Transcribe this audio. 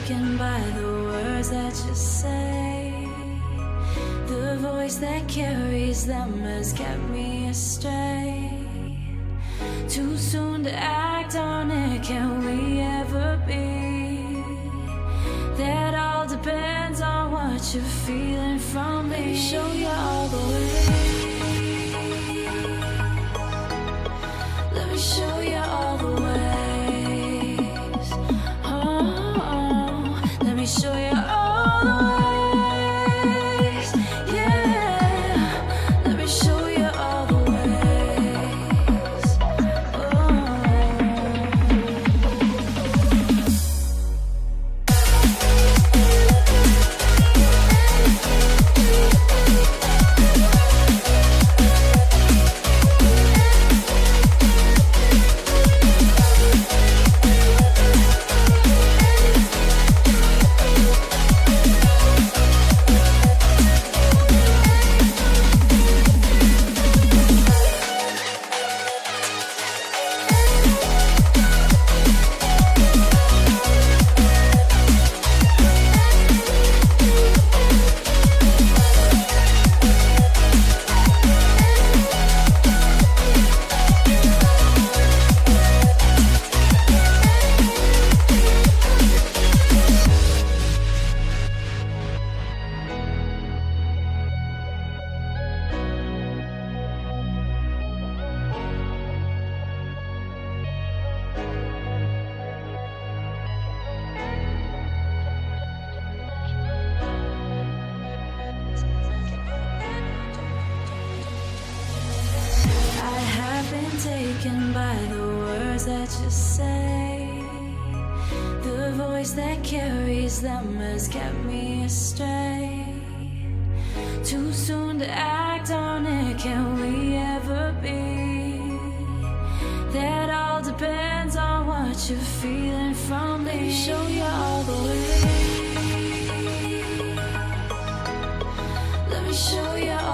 taken by the words that you say. The voice that carries them has kept me astray. Too soon to act on it, can we ever be? That all depends on what you're feeling from me. Let me show you all the ways. Let me show you all the ways. Oh, let me show you all the ways. Yeah, let me show you all the ways. Taken by the words that you say. The voice that carries them has kept me astray. Too soon to act on it, can we ever be? That all depends on what you're feeling from me. Let me show you all the ways. Let me show you all